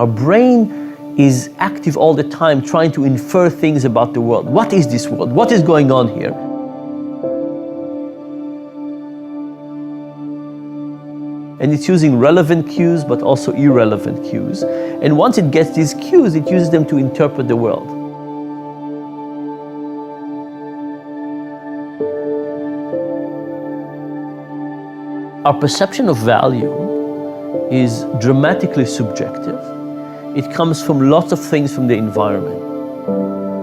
Our brain is active all the time trying to infer things about the world. What is this world? What is going on here? And it's using relevant cues, but also irrelevant cues. And once it gets these cues, it uses them to interpret the world. Our perception of value is dramatically subjective. It comes from lots of things from the environment.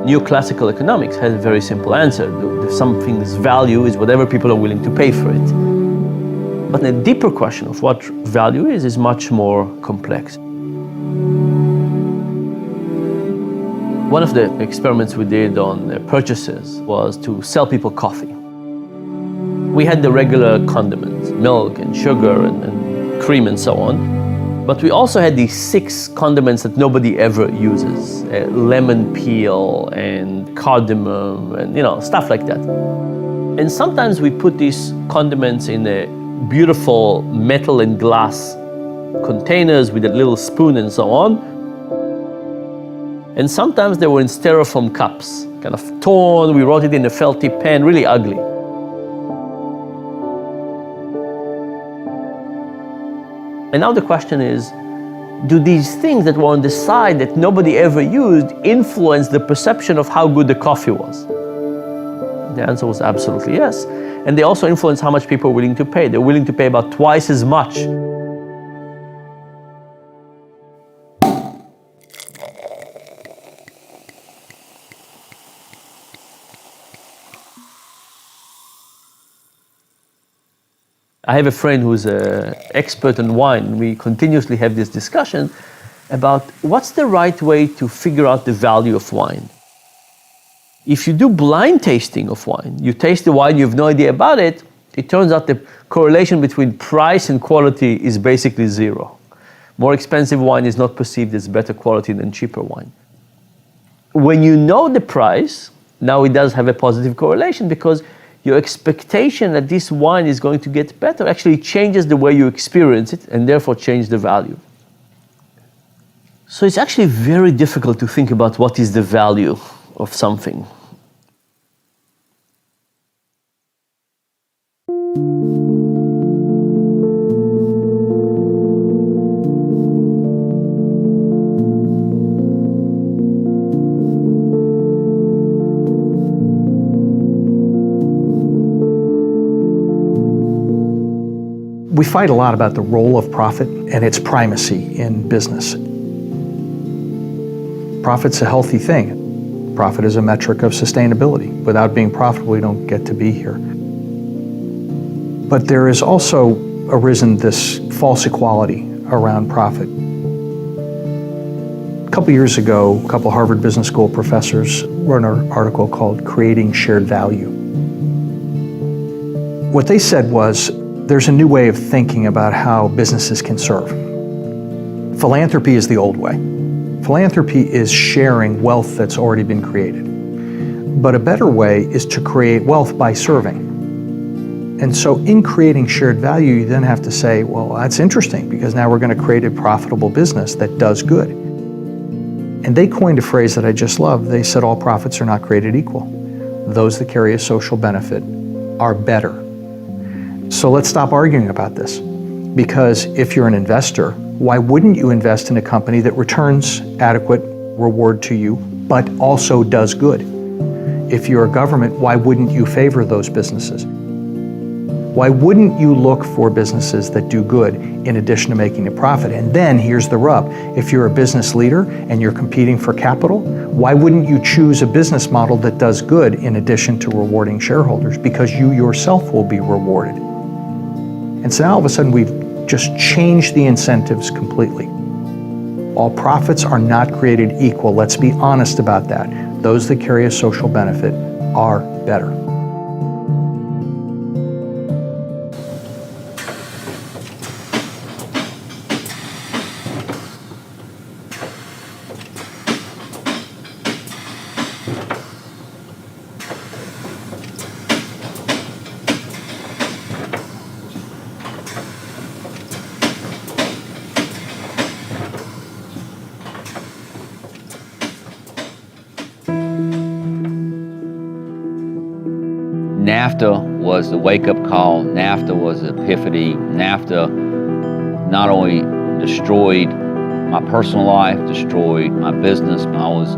Neoclassical economics has a very simple answer. Something's value is whatever people are willing to pay for it. But the deeper question of what value is much more complex. One of the experiments we did on purchases was to sell people coffee. We had the regular condiments, milk and sugar and cream and so on. But we also had these 6 condiments that nobody ever uses. Lemon peel and cardamom and stuff like that. And sometimes we put these condiments in a beautiful metal and glass containers with a little spoon and so on. And sometimes they were in styrofoam cups, kind of torn. We wrote it in a felty pen, really ugly. And now the question is, do these things that were on the side that nobody ever used influence the perception of how good the coffee was? The answer was absolutely yes. And they also influence how much people are willing to pay. They're willing to pay about twice as much. I have a friend who's an expert in wine. We continuously have this discussion about what's the right way to figure out the value of wine. If you do blind tasting of wine, you taste the wine, you have no idea about it, it turns out the correlation between price and quality is basically zero. More expensive wine is not perceived as better quality than cheaper wine. When you know the price, now it does have a positive correlation because your expectation that this wine is going to get better actually changes the way you experience it and therefore change the value. So it's actually very difficult to think about what is the value of something. We fight a lot about the role of profit and its primacy in business. Profit's a healthy thing. Profit is a metric of sustainability. Without being profitable, we don't get to be here. But there has also arisen this false equality around profit. A couple years ago, a couple Harvard Business School professors wrote an article called Creating Shared Value. What they said was, there's a new way of thinking about how businesses can serve. Philanthropy is the old way. Philanthropy is sharing wealth that's already been created. But a better way is to create wealth by serving. And so in creating shared value, you then have to say, well, that's interesting because now we're going to create a profitable business that does good. And they coined a phrase that I just love. They said all profits are not created equal. Those that carry a social benefit are better. So let's stop arguing about this. Because if you're an investor, why wouldn't you invest in a company that returns adequate reward to you, but also does good? If you're a government, why wouldn't you favor those businesses? Why wouldn't you look for businesses that do good in addition to making a profit? And then here's the rub. If you're a business leader and you're competing for capital, why wouldn't you choose a business model that does good in addition to rewarding shareholders? Because you yourself will be rewarded. And so now all of a sudden we've just changed the incentives completely. All profits are not created equal. Let's be honest about that. Those that carry a social benefit are better. NAFTA was the wake-up call. NAFTA was the epiphany. NAFTA not only destroyed my personal life, destroyed my business. I was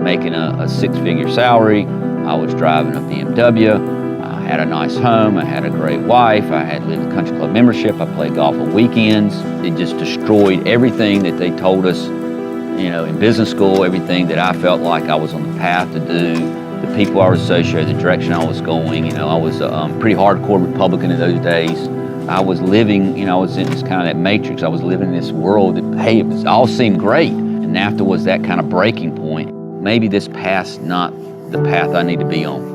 making a six-figure salary. I was driving a BMW. I had a nice home. I had a great wife. I had lived a country club membership. I played golf on weekends. It just destroyed everything that they told us, in business school, everything that I felt like I was on the path to do, the people I was associated, the direction I was going. I was a pretty hardcore Republican in those days. I was living, I was in this kind of that matrix. I was living in this world that, hey, it all seemed great. And NAFTA was that kind of breaking point. Maybe this path's not the path I need to be on.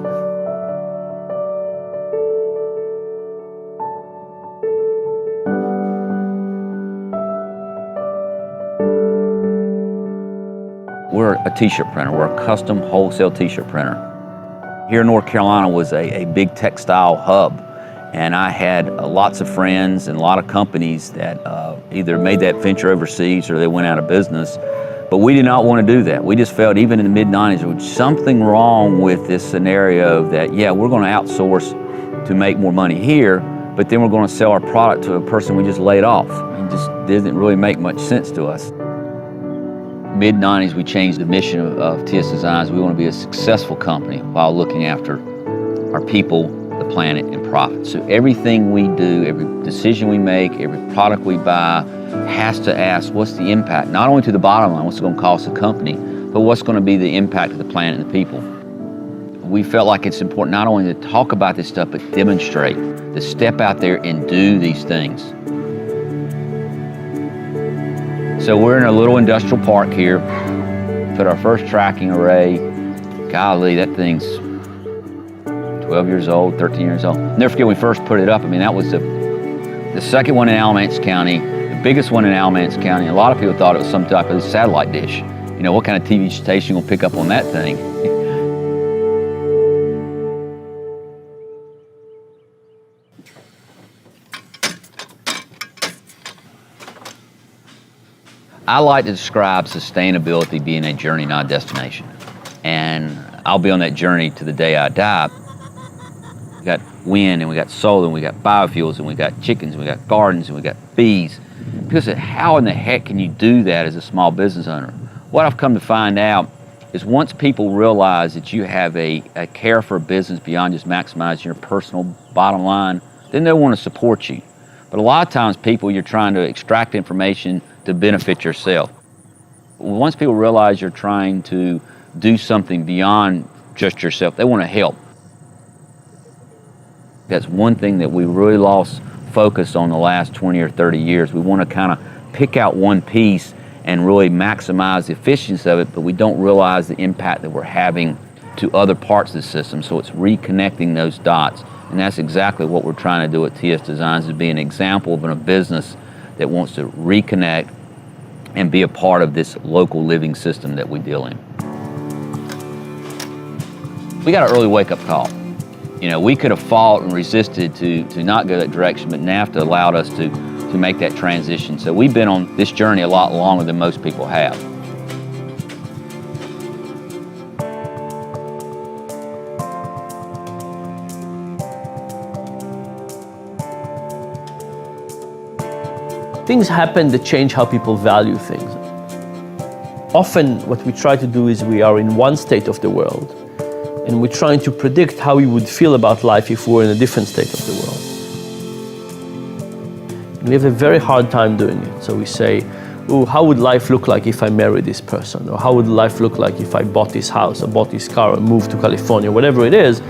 We're a t-shirt printer. We're a custom wholesale t-shirt printer. Here in North Carolina was a big textile hub. And I had lots of friends and a lot of companies that either made that venture overseas or they went out of business. But we did not want to do that. We just felt, even in the mid-90s, there was something wrong with this scenario that, yeah, we're going to outsource to make more money here, but then we're going to sell our product to a person we just laid off. It just didn't really make much sense to us. Mid-90s, we changed the mission of TS Designs. We want to be a successful company while looking after our people, the planet, and profit. So everything we do, every decision we make, every product we buy has to ask, what's the impact? Not only to the bottom line, what's it going to cost the company, but what's going to be the impact of the planet and the people. We felt like it's important not only to talk about this stuff, but demonstrate, to step out there and do these things. So we're in a little industrial park here, put our first tracking array. Golly, that thing's 12 years old, 13 years old. Never forget when we first put it up. I mean, that was the second one in Alamance County, the biggest one in Alamance County. A lot of people thought it was some type of satellite dish. What kind of TV station will pick up on that thing? I like to describe sustainability being a journey, not a destination. And I'll be on that journey to the day I die. We got wind, and we got solar, and we got biofuels, and we got chickens, and we got gardens, and we got bees. People say, how in the heck can you do that as a small business owner? What I've come to find out is once people realize that you have a care for a business beyond just maximizing your personal bottom line, then they'll want to support you. But a lot of times you're trying to extract information to benefit yourself. Once people realize you're trying to do something beyond just yourself, they want to help. That's one thing that we really lost focus on the last 20 or 30 years. We want to kind of pick out one piece and really maximize the efficiency of it, but we don't realize the impact that we're having to other parts of the system. So it's reconnecting those dots. And that's exactly what we're trying to do at TS Designs, is be an example of a business that wants to reconnect and be a part of this local living system that we deal in. We got an early wake-up call. We could have fought and resisted to not go that direction, but NAFTA allowed us to make that transition. So we've been on this journey a lot longer than most people have. Things happen that change how people value things. Often what we try to do is we are in one state of the world, and we're trying to predict how we would feel about life if we were in a different state of the world. And we have a very hard time doing it. So we say, oh, how would life look like if I married this person? Or how would life look like if I bought this house or bought this car or moved to California, whatever it is.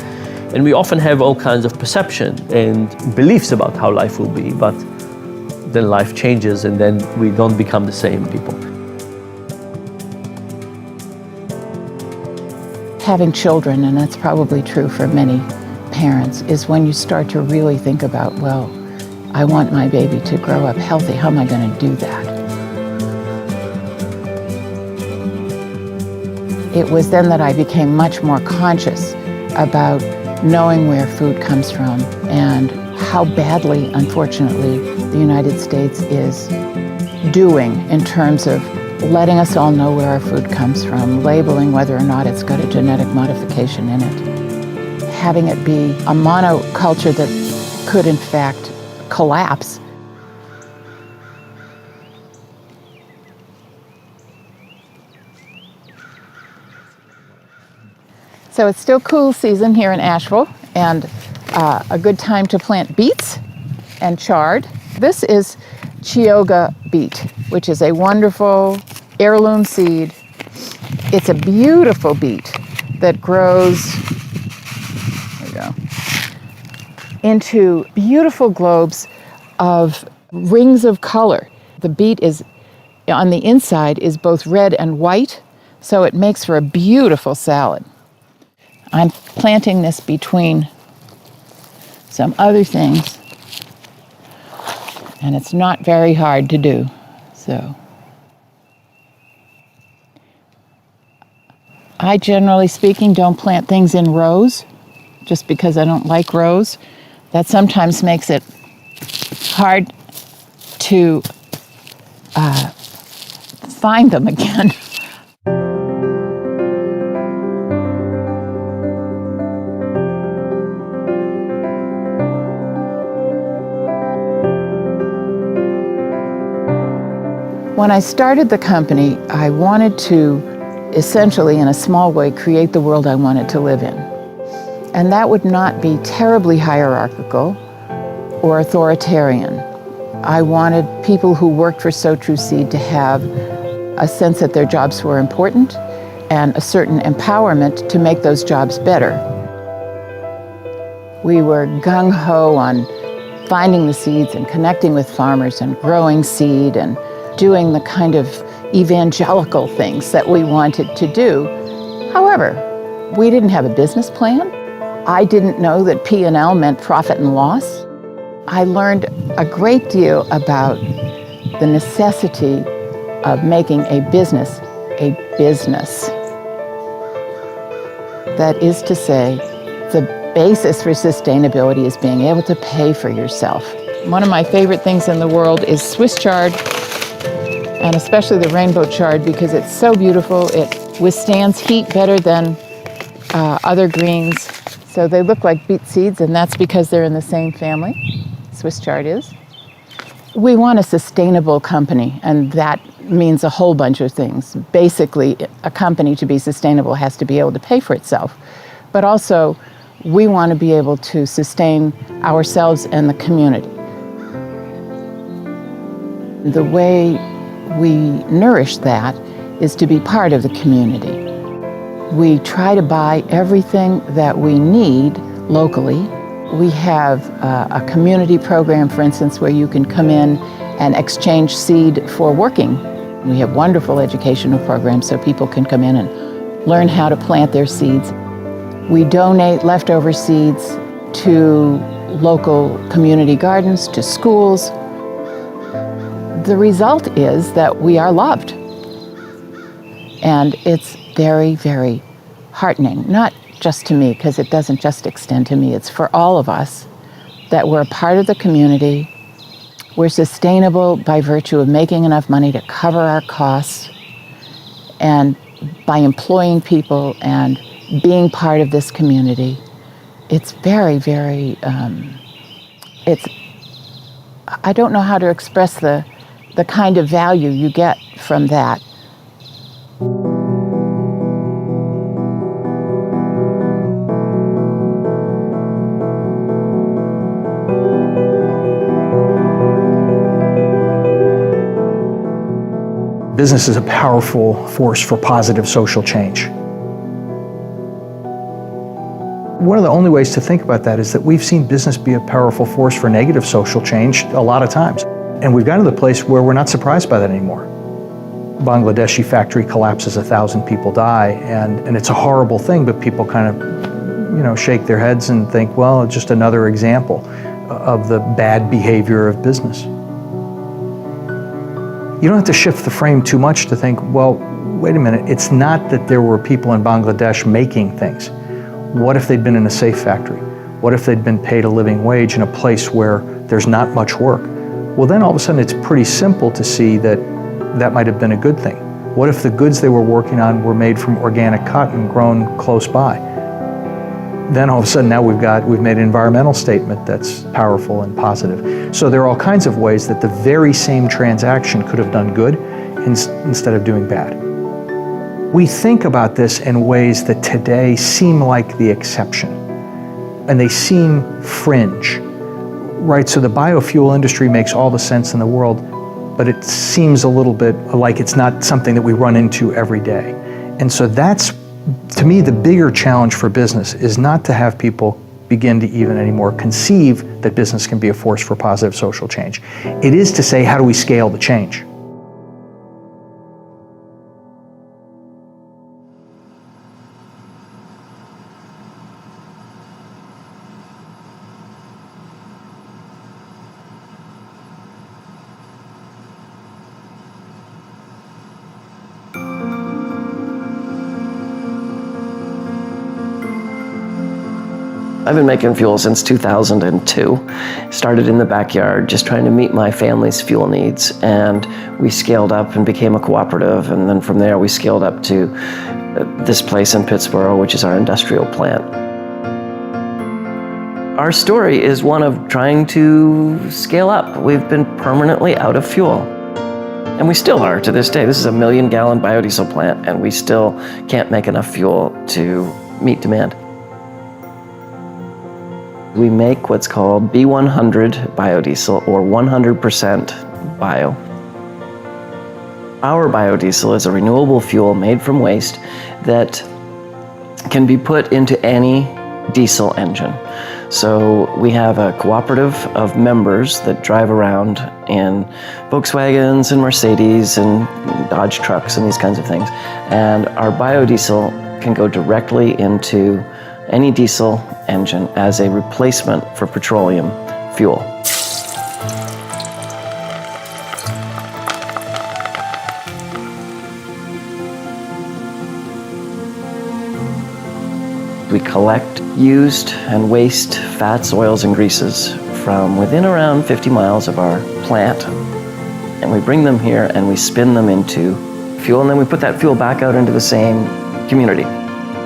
And we often have all kinds of perception and beliefs about how life will be, but then life changes and then we don't become the same people. Having children, and that's probably true for many parents, is when you start to really think about, well, I want my baby to grow up healthy. How am I going to do that? It was then that I became much more conscious about knowing where food comes from and how badly, unfortunately, the United States is doing in terms of letting us all know where our food comes from, labeling whether or not it's got a genetic modification in it. having it be a monoculture that could in fact collapse. So it's still cool season here in Asheville, and a good time to plant beets and chard. This is Chioggia beet, which is a wonderful heirloom seed. It's a beautiful beet that grows, there we go, into beautiful globes of rings of color. The beet is, on the inside, is both red and white, so it makes for a beautiful salad. I'm planting this between some other things, and it's not very hard to do, so. I, generally speaking, don't plant things in rows, just because I don't like rows. That sometimes makes it hard to find them again. When I started the company, I wanted to essentially, in a small way, create the world I wanted to live in. And that would not be terribly hierarchical or authoritarian. I wanted people who worked for SoTrueSeed to have a sense that their jobs were important and a certain empowerment to make those jobs better. We were gung-ho on finding the seeds and connecting with farmers and growing seed and doing the kind of evangelical things that we wanted to do. However, we didn't have a business plan. I didn't know that P&L meant profit and loss. I learned a great deal about the necessity of making a business a business. That is to say, the basis for sustainability is being able to pay for yourself. One of my favorite things in the world is Swiss chard, and especially the rainbow chard, because it's so beautiful. It withstands heat better than other greens. So they look like beet seeds, and that's because they're in the same family. Swiss chard is. We want a sustainable company, and that means a whole bunch of things. Basically, a company to be sustainable has to be able to pay for itself. But also, we want to be able to sustain ourselves and the community. The way we nourish that is to be part of the community. We try to buy everything that we need locally. We have a community program, for instance, where you can come in and exchange seed for working. We have wonderful educational programs so people can come in and learn how to plant their seeds. We donate leftover seeds to local community gardens, to schools. The result is that we are loved. And it's very, very heartening, not just to me, because it doesn't just extend to me, it's for all of us, that we're a part of the community. We're sustainable by virtue of making enough money to cover our costs, and by employing people and being part of this community. It's very, very, I don't know how to express the kind of value you get from that. Business is a powerful force for positive social change. One of the only ways to think about that is that we've seen business be a powerful force for negative social change a lot of times. And we've gotten to the place where we're not surprised by that anymore. Bangladeshi factory collapses, 1,000 people die, and it's a horrible thing, but people kind of, shake their heads and think, well, it's just another example of the bad behavior of business. You don't have to shift the frame too much to think, well, wait a minute, it's not that there were people in Bangladesh making things. What if they'd been in a safe factory? What if they'd been paid a living wage in a place where there's not much work? Well, then all of a sudden it's pretty simple to see that that might have been a good thing. What if the goods they were working on were made from organic cotton grown close by? then all of a sudden now we've made an environmental statement that's powerful and positive. So there are all kinds of ways that the very same transaction could have done good instead of doing bad. We think about this in ways that today seem like the exception, and they seem fringe, right? So the biofuel industry makes all the sense in the world, but it seems a little bit like it's not something that we run into every day. And so that's, to me, the bigger challenge for business is not to have people begin to even anymore conceive that business can be a force for positive social change. It is to say, how do we scale the change? I've been making fuel since 2002. Started in the backyard, just trying to meet my family's fuel needs. And we scaled up and became a cooperative. And then from there, we scaled up to this place in Pittsburgh, which is our industrial plant. Our story is one of trying to scale up. We've been permanently out of fuel. And we still are to this day. This is a 1 million gallon biodiesel plant, and we still can't make enough fuel to meet demand. We make what's called B100 biodiesel, or 100% bio. Our biodiesel is a renewable fuel made from waste that can be put into any diesel engine. So we have a cooperative of members that drive around in Volkswagens and Mercedes and Dodge trucks and these kinds of things. And our biodiesel can go directly into any diesel engine as a replacement for petroleum fuel. We collect used and waste fats, oils, and greases from within around 50 miles of our plant, and we bring them here and we spin them into fuel, and then we put that fuel back out into the same community.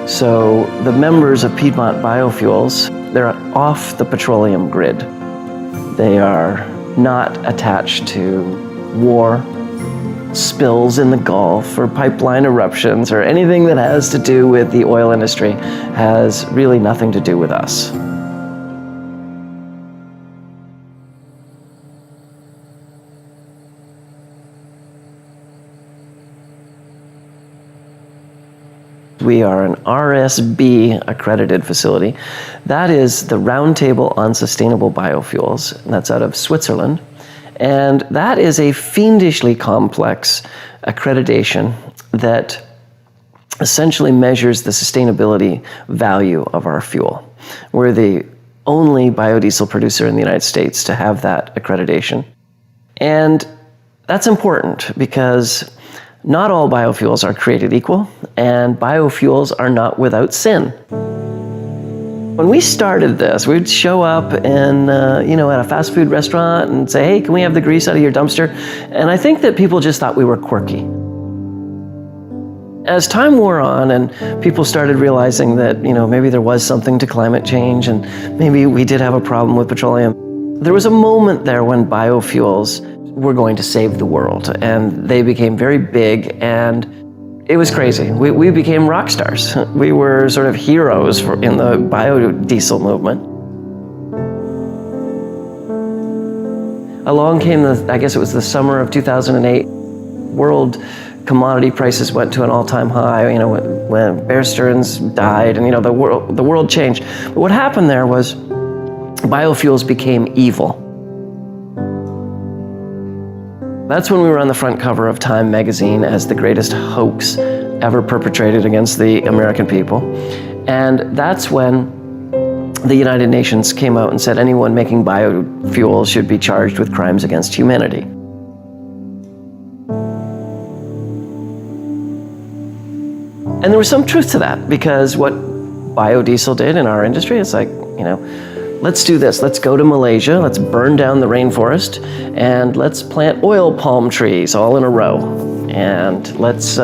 So the members of Piedmont Biofuels, they're off the petroleum grid. They are not attached to war, spills in the Gulf, or pipeline eruptions, or anything that has to do with the oil industry has really nothing to do with us. We are an RSB accredited facility. That is the Roundtable on Sustainable Biofuels. That's out of Switzerland. And that is a fiendishly complex accreditation that essentially measures the sustainability value of our fuel. We're the only biodiesel producer in the United States to have that accreditation. And that's important because not all biofuels are created equal, and biofuels are not without sin. When we started this, we'd show up in, at a fast food restaurant and say, hey, can we have the grease out of your dumpster? And I think that people just thought we were quirky. As time wore on and people started realizing that, maybe there was something to climate change and maybe we did have a problem with petroleum, there was a moment there when biofuels were going to save the world, and they became very big, and it was crazy. We became rock stars. We were sort of heroes in the biodiesel movement. Along came I guess it was the summer of 2008, world commodity prices went to an all-time high, when Bear Stearns died, and the world changed. But what happened there was biofuels became evil. That's when we were on the front cover of Time magazine as the greatest hoax ever perpetrated against the American people. And that's when the United Nations came out and said anyone making biofuels should be charged with crimes against humanity. And there was some truth to that, because what biodiesel did in our industry, it's like, let's do this. Let's go to Malaysia, let's burn down the rainforest, and let's plant oil palm trees all in a row. And let's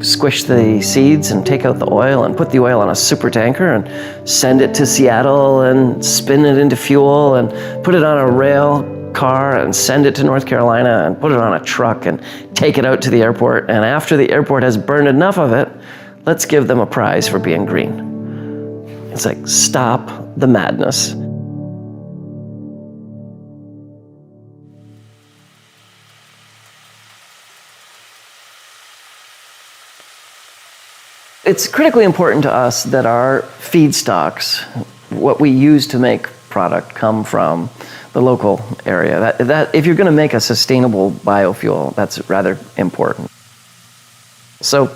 squish the seeds and take out the oil and put the oil on a super tanker and send it to Seattle and spin it into fuel and put it on a rail car and send it to North Carolina and put it on a truck and take it out to the airport. And after the airport has burned enough of it, let's give them a prize for being green. It's like, stop the madness. It's critically important to us that our feedstocks, what we use to make product, come from the local area. That if you're going to make a sustainable biofuel, that's rather important. So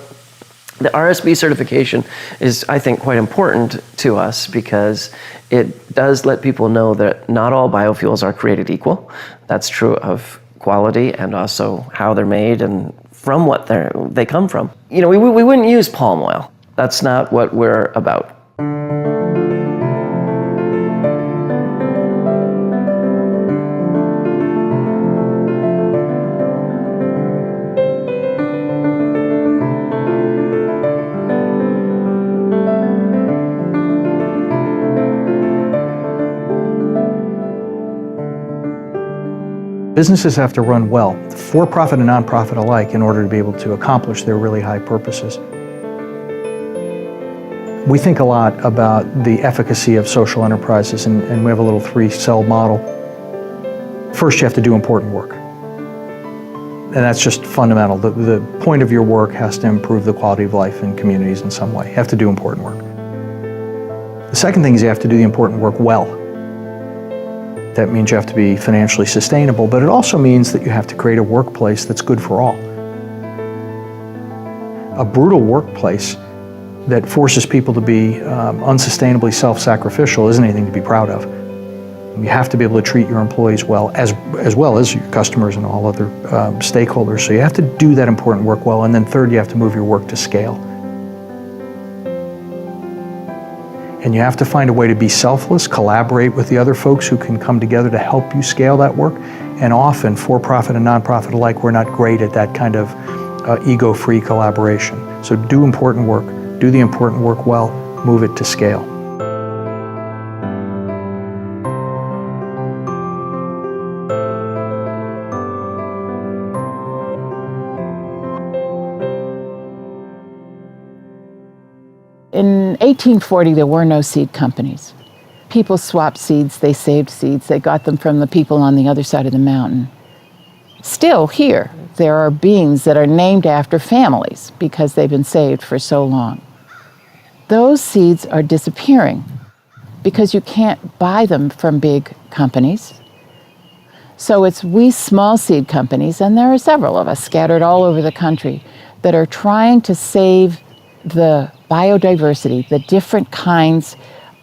the RSB certification is, I think, quite important to us because it does let people know that not all biofuels are created equal. That's true of quality and also how they're made and from what they come from. You know, we wouldn't use palm oil. That's not what we're about. Businesses have to run well, for-profit and non-profit alike, in order to be able to accomplish their really high purposes. We think a lot about the efficacy of social enterprises, and we have a little 3-cell model. First, you have to do important work. And that's just fundamental. The point of your work has to improve the quality of life in communities in some way. You have to do important work. The second thing is you have to do the important work well. That means you have to be financially sustainable, but it also means that you have to create a workplace that's good for all. A brutal workplace that forces people to be unsustainably self-sacrificial isn't anything to be proud of. You have to be able to treat your employees well as well as your customers and all other stakeholders. So you have to do that important work well, and then third, you have to move your work to scale. And you have to find a way to be selfless, collaborate with the other folks who can come together to help you scale that work. And often, for-profit and non-profit alike, we're not great at that kind of ego-free collaboration. So do important work, do the important work well, move it to scale. In 1840, there were no seed companies. People swapped seeds, they saved seeds, they got them from the people on the other side of the mountain. Still here, there are beans that are named after families because they've been saved for so long. Those seeds are disappearing because you can't buy them from big companies. So it's we small seed companies, and there are several of us scattered all over the country, that are trying to save the biodiversity, the different kinds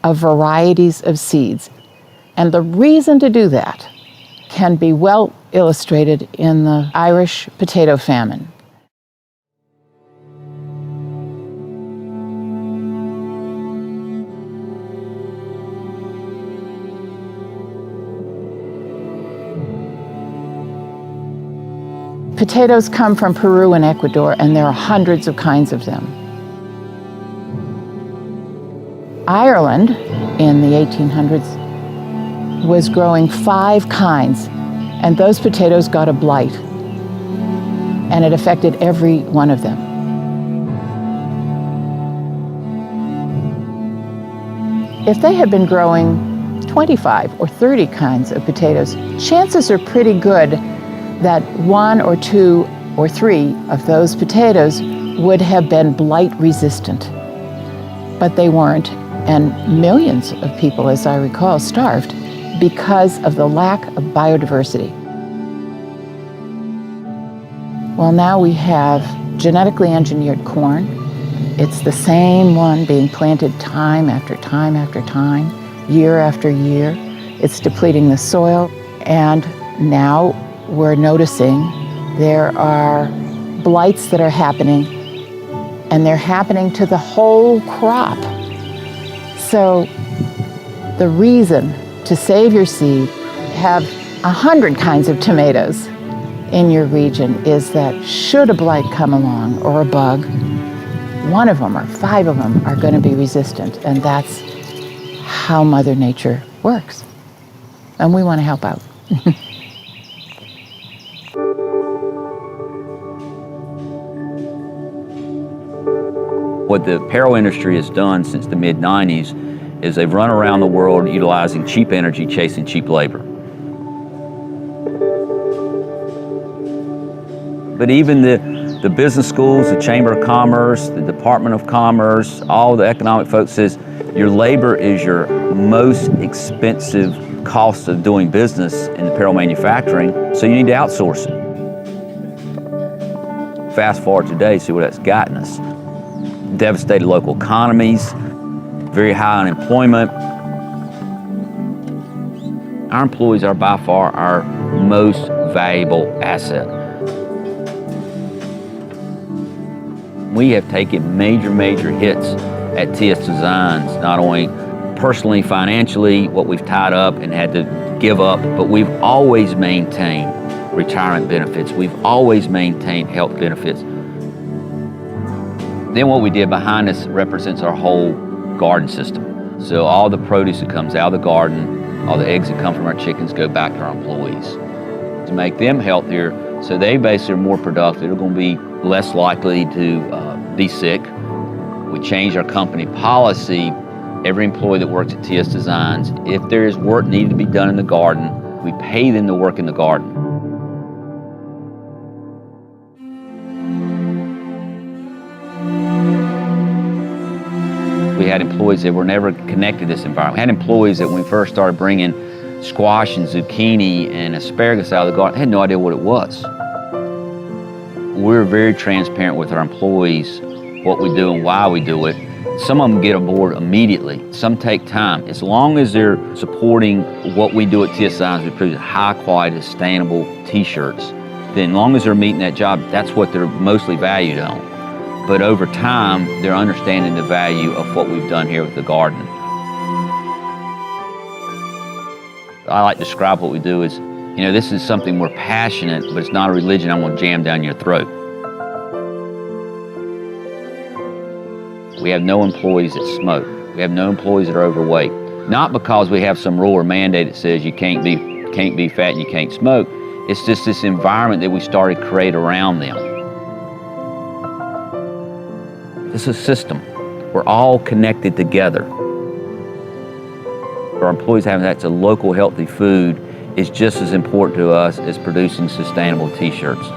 of varieties of seeds. And the reason to do that can be well illustrated in the Irish potato famine. Potatoes come from Peru and Ecuador, and there are hundreds of kinds of them. Ireland, in the 1800s, was growing 5 kinds, and those potatoes got a blight, and it affected every one of them. If they had been growing 25 or 30 kinds of potatoes, chances are pretty good that 1 or 2 or 3 of those potatoes would have been blight resistant. But they weren't, and millions of people, as I recall, starved because of the lack of biodiversity. Well, now we have genetically engineered corn. It's the same one being planted time after time after time, year after year. It's depleting the soil, and now we're noticing there are blights that are happening, and they're happening to the whole crop. So the reason to save your seed, have 100 kinds of tomatoes in your region, is that should a blight come along or a bug, one of them or 5 of them are going to be resistant, and that's how Mother Nature works. And we want to help out. What the apparel industry has done since the mid-90s is they've run around the world utilizing cheap energy, chasing cheap labor. But even the business schools, the Chamber of Commerce, the Department of Commerce, all the economic folks says your labor is your most expensive cost of doing business in apparel manufacturing, so you need to outsource it. Fast forward today, see what that's gotten us. Devastated local economies, very high unemployment. Our employees are by far our most valuable asset. We have taken major hits at TS Designs, not only personally, financially, what we've tied up and had to give up, but we've always maintained retirement benefits. We've always maintained health benefits. Then what we did behind us represents our whole garden system. So all the produce that comes out of the garden, all the eggs that come from our chickens go back to our employees to make them healthier, so they basically are more productive. They're going to be less likely to be sick. We changed our company policy. Every employee that works at TS Designs, if there is work needed to be done in the garden, we pay them to work in the garden. We had employees that were never connected to this environment. We had employees that when we first started bringing squash and zucchini and asparagus out of the garden, they had no idea what it was. We're very transparent with our employees, what we do and why we do it. Some of them get aboard immediately. Some take time. As long as they're supporting what we do at TS Designs, we produce high quality, sustainable t-shirts, then as long as they're meeting that job, that's what they're mostly valued on. But over time, they're understanding the value of what we've done here with the garden. I like to describe what we do as, you know, this is something we're passionate, but it's not a religion I'm going to jam down your throat. We have no employees that smoke. We have no employees that are overweight. Not because we have some rule or mandate that says you can't be fat and you can't smoke. It's just this environment that we started to create around them. It's a system. We're all connected together. For our employees having access to local healthy food is just as important to us as producing sustainable t-shirts.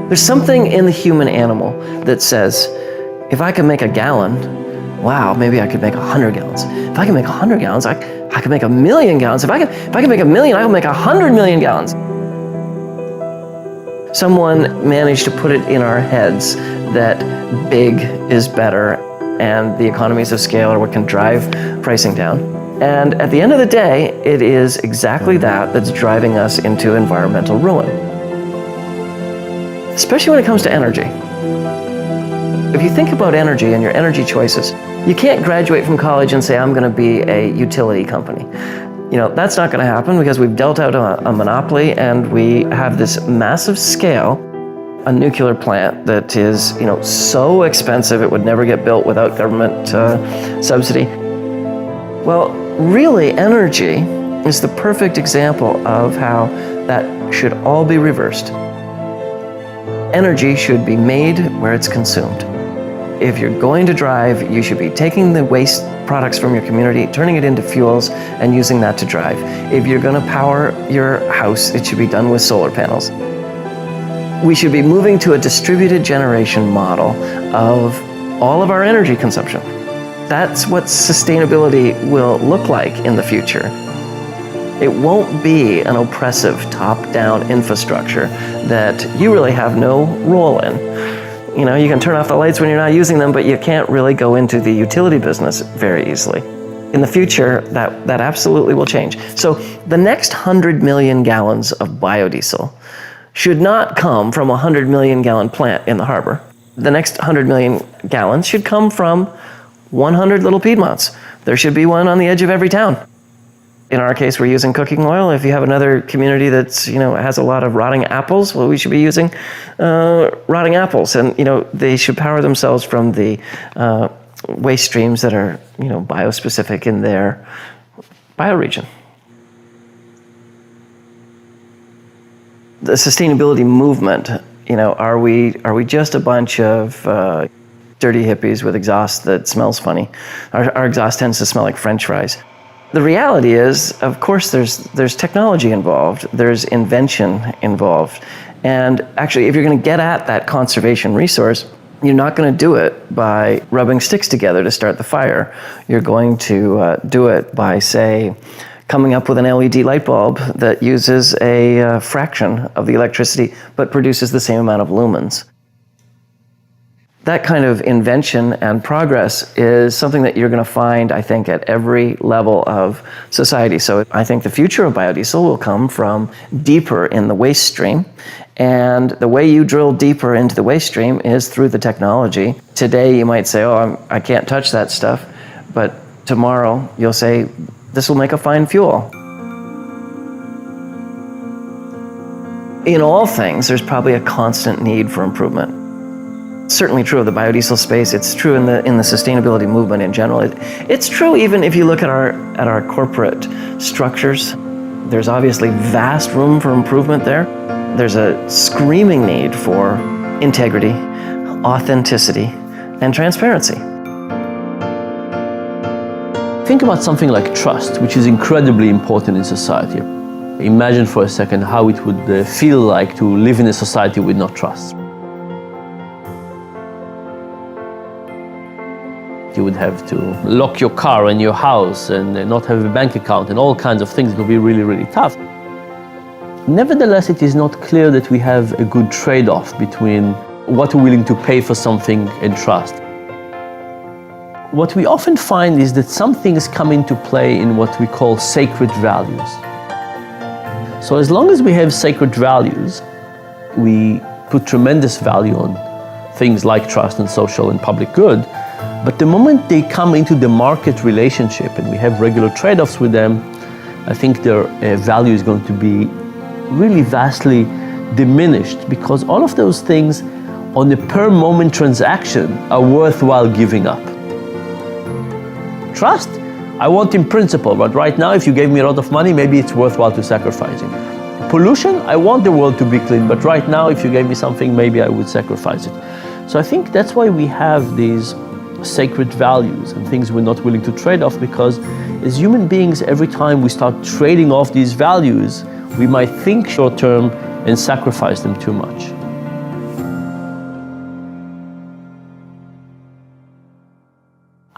There's something in the human animal that says, if I can make a gallon, wow, maybe I could make 100 gallons. If I can make 100 gallons, I can make 1,000,000 gallons. If I can make 1,000,000, I can make 100 million gallons. Someone managed to put it in our heads that big is better and the economies of scale are what can drive pricing down. And at the end of the day, it is exactly that that's driving us into environmental ruin. Especially when it comes to energy. If you think about energy and your energy choices, you can't graduate from college and say, I'm going to be a utility company. You know, that's not going to happen because we've dealt out a monopoly and we have this massive scale, a nuclear plant that is, you know, so expensive it would never get built without government subsidy. Well, really, energy is the perfect example of how that should all be reversed. Energy should be made where it's consumed. If you're going to drive, you should be taking the waste products from your community, turning it into fuels, and using that to drive. If you're going to power your house, it should be done with solar panels. We should be moving to a distributed generation model of all of our energy consumption. That's what sustainability will look like in the future. It won't be an oppressive top-down infrastructure that you really have no role in. You know, you can turn off the lights when you're not using them, but you can't really go into the utility business very easily. In the future, that absolutely will change. So the next 100 million gallons of biodiesel should not come from a 100 million gallon plant in the harbor. The next 100 million gallons should come from 100 little Piedmonts. There should be one on the edge of every town. In our case, we're using cooking oil. If you have another community that's, has a lot of rotting apples, well, we should be using rotting apples. And, they should power themselves from the waste streams that are, biospecific in their bioregion. The sustainability movement, are we just a bunch of dirty hippies with exhaust that smells funny? Our exhaust tends to smell like French fries. The reality is, of course, there's technology involved, there's invention involved. And actually, if you're going to get at that conservation resource, you're not going to do it by rubbing sticks together to start the fire. You're going to do it by, say, coming up with an LED light bulb that uses a fraction of the electricity but produces the same amount of lumens. That kind of invention and progress is something that you're going to find, I think, at every level of society. So I think the future of biodiesel will come from deeper in the waste stream. And the way you drill deeper into the waste stream is through the technology. Today you might say, I can't touch that stuff. But tomorrow you'll say, this will make a fine fuel. In all things, there's probably a constant need for improvement. Certainly true of the biodiesel space. It's true in the sustainability movement in general. It's true even if you look at our corporate structures. There's obviously vast room for improvement there. There's a screaming need for integrity, authenticity, and transparency. Think about something like trust, which is incredibly important in society. Imagine for a second how it would feel like to live in a society with no trust. You would have to lock your car and your house and not have a bank account and all kinds of things. It would be really, really tough. Nevertheless, it is not clear that we have a good trade-off between what we're willing to pay for something and trust. What we often find is that some things come into play in what we call sacred values. So as long as we have sacred values, we put tremendous value on things like trust and social and public good. But the moment they come into the market relationship and we have regular trade-offs with them, I think their value is going to be really vastly diminished, because all of those things on a per moment transaction are worthwhile giving up. Trust, I want in principle, but right now if you gave me a lot of money, maybe it's worthwhile to sacrifice it. Pollution, I want the world to be clean, but right now if you gave me something, maybe I would sacrifice it. So I think that's why we have these sacred values and things we're not willing to trade off, because as human beings, every time we start trading off these values, we might think short term and sacrifice them too much.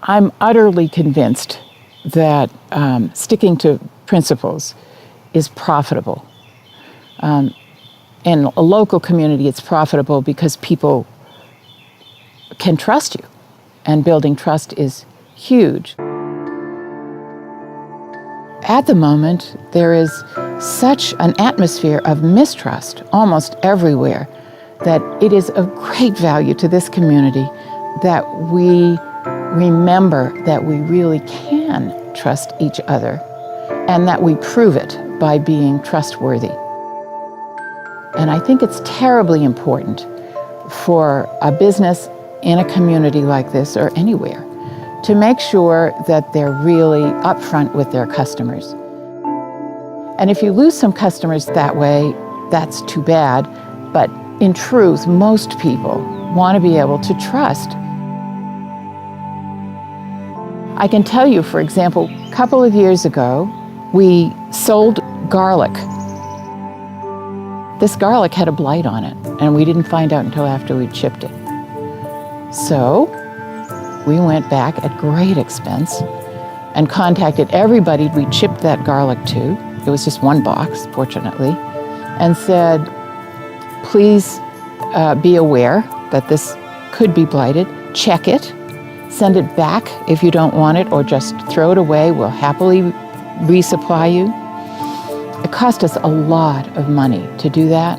I'm utterly convinced that sticking to principles is profitable. In a local community, it's profitable because people can trust you, and building trust is huge. At the moment, there is such an atmosphere of mistrust almost everywhere that it is of great value to this community that we remember that we really can trust each other and that we prove it by being trustworthy. And I think it's terribly important for a business in a community like this or anywhere to make sure that they're really upfront with their customers. And if you lose some customers that way, that's too bad. But in truth, most people want to be able to trust. I can tell you, for example, a couple of years ago, we sold garlic. This garlic had a blight on it, and we didn't find out until after we'd shipped it. So we went back at great expense and contacted everybody we'd shipped that garlic to. It was just one box, fortunately, and said, please be aware that this could be blighted. Check it. Send it back if you don't want it, or just throw it away. We'll happily resupply you. It cost us a lot of money to do that.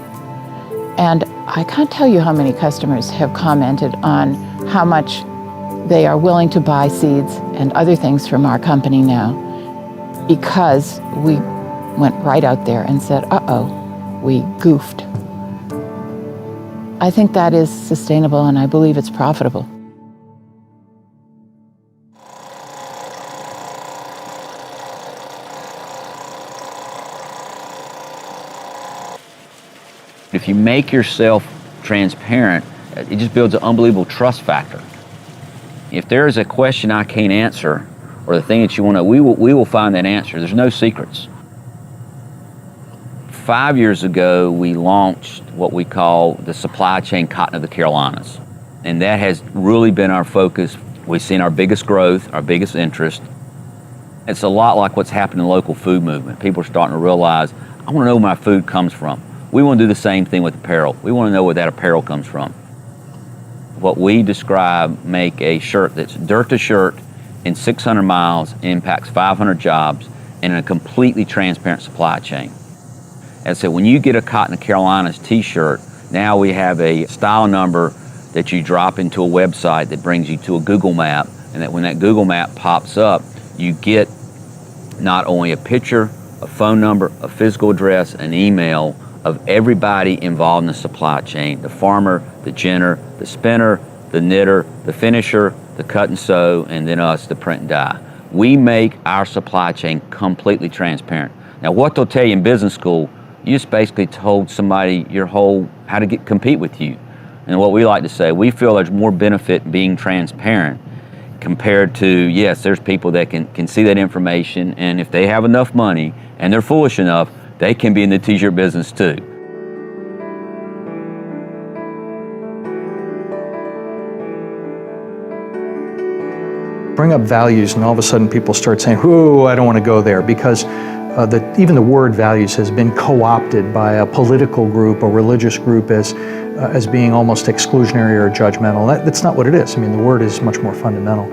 And I can't tell you how many customers have commented on how much they are willing to buy seeds and other things from our company now because we went right out there and said, uh-oh, we goofed. I think that is sustainable, and I believe it's profitable. If you make yourself transparent, it just builds an unbelievable trust factor. If there is a question I can't answer, or the thing that you want to know, we will find that answer. There's no secrets. 5 years ago, we launched what we call the supply chain cotton of the Carolinas. And that has really been our focus. We've seen our biggest growth, our biggest interest. It's a lot like what's happened in the local food movement. People are starting to realize, I want to know where my food comes from. We want to do the same thing with apparel. We want to know where that apparel comes from. What we describe, make a shirt that's dirt to shirt in 600 miles, impacts 500 jobs, and in a completely transparent supply chain. And so when you get a Cotton of Carolinas t-shirt, now we have a style number that you drop into a website that brings you to a Google map, and that when that Google map pops up, you get not only a picture, a phone number, a physical address, an email of everybody involved in the supply chain: the farmer, the ginner, the spinner, the knitter, the finisher, the cut and sew, and then us, the print and dye. We make our supply chain completely transparent. Now, what they'll tell you in business school, you just basically told somebody how to compete with you. And what we like to say, we feel there's more benefit in being transparent compared to, yes, there's people that can see that information, and if they have enough money and they're foolish enough, they can be in the t-shirt business too. Bring up values, and all of a sudden people start saying, "Ooh, I don't want to go there," because even the word values has been co-opted by a political group, a religious group, as being almost exclusionary or judgmental. That's not what it is. I mean, the word is much more fundamental.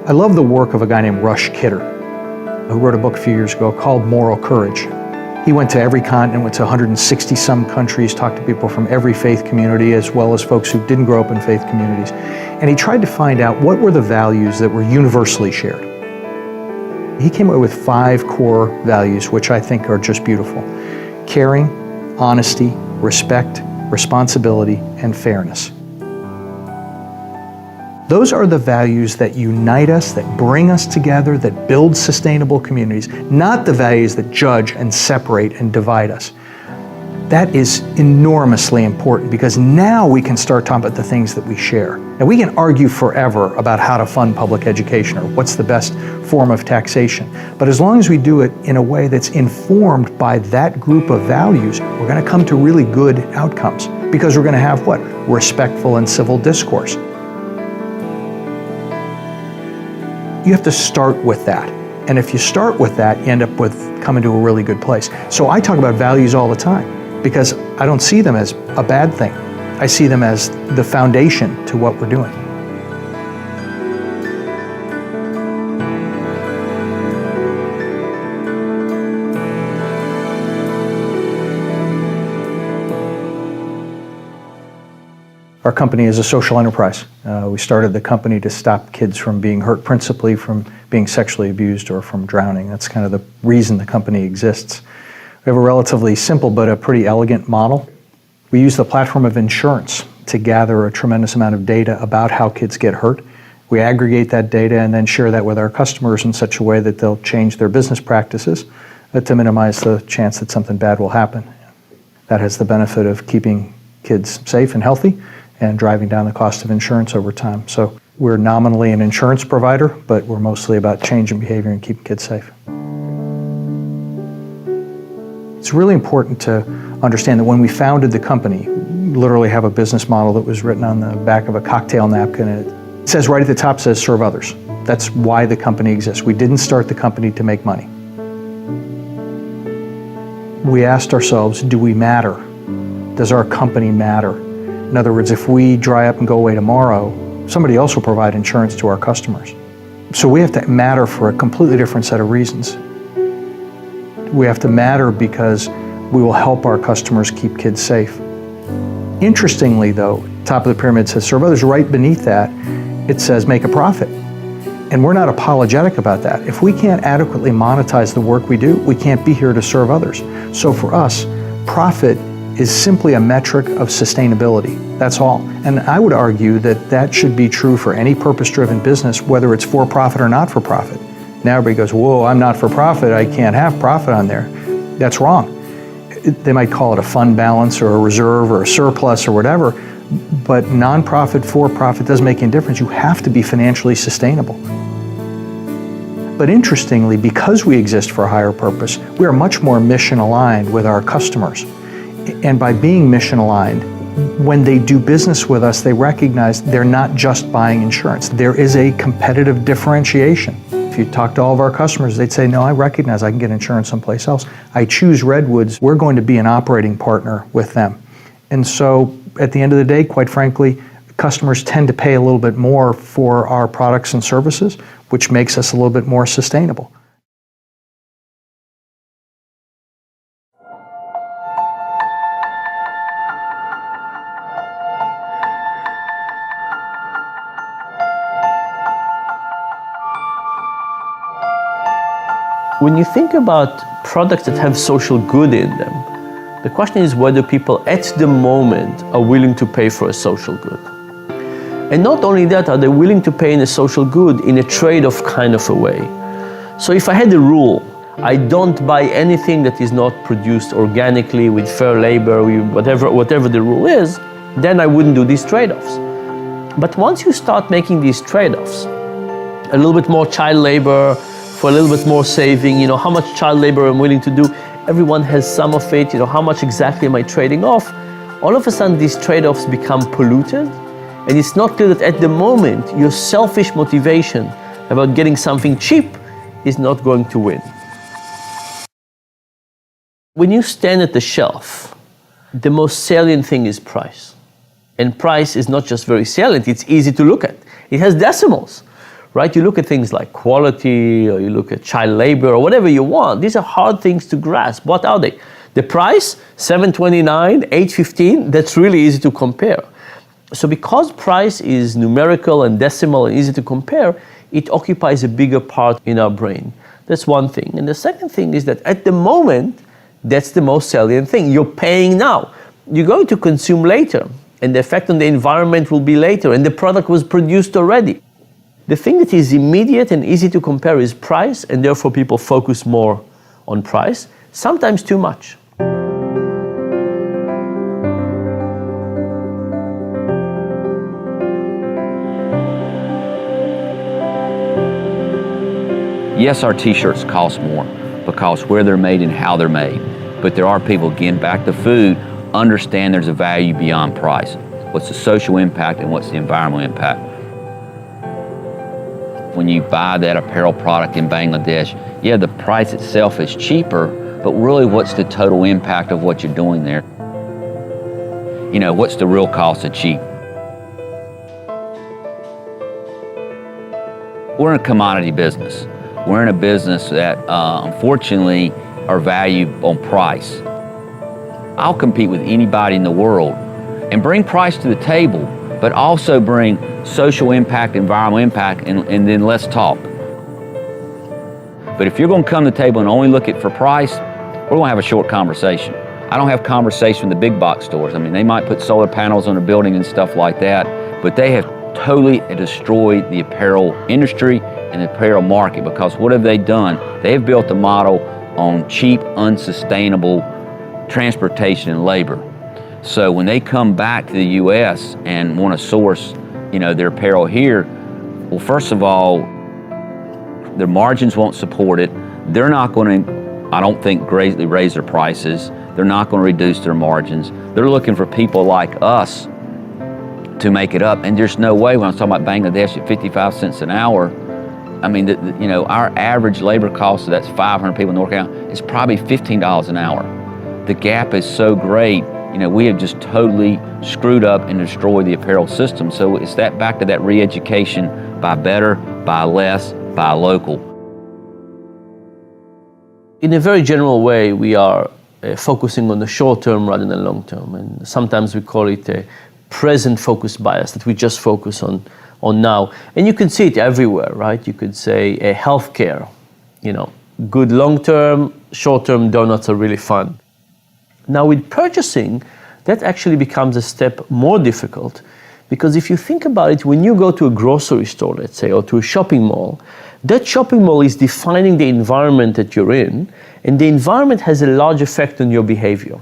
I love the work of a guy named Rush Kidder, who wrote a book a few years ago called Moral Courage. He went to every continent, went to 160 some countries, talked to people from every faith community, as well as folks who didn't grow up in faith communities. And he tried to find out what were the values that were universally shared. He came up with 5 core values, which I think are just beautiful: caring, honesty, respect, responsibility, and fairness. Those are the values that unite us, that bring us together, that build sustainable communities, not the values that judge and separate and divide us. That is enormously important, because now we can start talking about the things that we share. Now, we can argue forever about how to fund public education or what's the best form of taxation. But as long as we do it in a way that's informed by that group of values, we're going to come to really good outcomes, because we're going to have what? Respectful and civil discourse. You have to start with that. And if you start with that, you end up with coming to a really good place. So I talk about values all the time, because I don't see them as a bad thing. I see them as the foundation to what we're doing. Our company is a social enterprise. We started the company to stop kids from being hurt, principally from being sexually abused or from drowning. That's kind of the reason the company exists. We have a relatively simple but a pretty elegant model. We use the platform of insurance to gather a tremendous amount of data about how kids get hurt. We aggregate that data and then share that with our customers in such a way that they'll change their business practices to minimize the chance that something bad will happen. That has the benefit of keeping kids safe and healthy and driving down the cost of insurance over time. So we're nominally an insurance provider, but we're mostly about changing behavior and keeping kids safe. It's really important to understand that when we founded the company, we literally have a business model that was written on the back of a cocktail napkin. And it says right at the top, says serve others. That's why the company exists. We didn't start the company to make money. We asked ourselves, do we matter? Does our company matter? In other words, if we dry up and go away tomorrow, somebody else will provide insurance to our customers. So we have to matter for a completely different set of reasons. We have to matter because we will help our customers keep kids safe. Interestingly though, top of the pyramid says serve others. Right beneath that, it says make a profit. And we're not apologetic about that. If we can't adequately monetize the work we do, we can't be here to serve others. So for us, profit is simply a metric of sustainability. That's all. And I would argue that that should be true for any purpose-driven business, whether it's for profit or not for profit. Now everybody goes, whoa, I'm not for profit, I can't have profit on there. That's wrong. They might call it a fund balance or a reserve or a surplus or whatever, but nonprofit, for-profit doesn't make any difference. You have to be financially sustainable. But interestingly, because we exist for a higher purpose, we are much more mission aligned with our customers. And by being mission aligned, when they do business with us, they recognize they're not just buying insurance. There is a competitive differentiation. If you talk to all of our customers, they'd say, no, I recognize I can get insurance someplace else. I choose Redwoods. We're going to be an operating partner with them. And so at the end of the day, quite frankly, customers tend to pay a little bit more for our products and services, which makes us a little bit more sustainable. When you think about products that have social good in them, the question is whether people at the moment are willing to pay for a social good. And not only that, are they willing to pay in a social good in a trade-off kind of a way. So if I had a rule, I don't buy anything that is not produced organically with fair labor, whatever the rule is, then I wouldn't do these trade-offs. But once you start making these trade-offs, a little bit more child labor, for a little bit more saving, how much child labor I'm willing to do, everyone has some of it, how much exactly am I trading off? All of a sudden these trade-offs become polluted, and it's not clear that at the moment your selfish motivation about getting something cheap is not going to win. When you stand at the shelf, the most salient thing is price. And price is not just very salient, it's easy to look at. It has decimals. Right? You look at things like quality, or you look at child labor, or whatever you want. These are hard things to grasp. What are they? The price, $7.29, $8.15, that's really easy to compare. So because price is numerical and decimal and easy to compare, it occupies a bigger part in our brain. That's one thing. And the second thing is that at the moment, that's the most salient thing. You're paying now. You're going to consume later, and the effect on the environment will be later, and the product was produced already. The thing that is immediate and easy to compare is price, and therefore people focus more on price, sometimes too much. Yes, our t-shirts cost more because where they're made and how they're made. But there are people, again, back to food, understand there's a value beyond price. What's the social impact and what's the environmental impact? When you buy that apparel product in Bangladesh, yeah, the price itself is cheaper, but really what's the total impact of what you're doing there? What's the real cost of cheap? We're in a commodity business. We're in a business that, unfortunately, are valued on price. I'll compete with anybody in the world and bring price to the table, but also bring social impact, environmental impact, and then let's talk. But if you're going to come to the table and only look at for price, we're going to have a short conversation. I don't have conversation with the big box stores. I mean, they might put solar panels on a building and stuff like that, but they have totally destroyed the apparel industry and the apparel market, because what have they done? They have built a model on cheap, unsustainable transportation and labor. So when they come back to the U.S. and want to source, their apparel here, well, first of all, their margins won't support it. They're not going to, I don't think, greatly raise their prices. They're not going to reduce their margins. They're looking for people like us to make it up. And there's no way, when I'm talking about Bangladesh at 55 cents an hour, I mean, our average labor cost, so that's 500 people in North Carolina, is probably $15 an hour. The gap is so great We have just totally screwed up and destroyed the apparel system. So it's that back to that re-education, buy better, buy less, buy local. In a very general way, we are focusing on the short term rather than long term. And sometimes we call it a present focus bias, that we just focus on now. And you can see it everywhere, right? You could say healthcare, good long term, short term donuts are really fun. Now with purchasing, that actually becomes a step more difficult, because if you think about it, when you go to a grocery store, let's say, or to a shopping mall, that shopping mall is defining the environment that you're in, and the environment has a large effect on your behavior.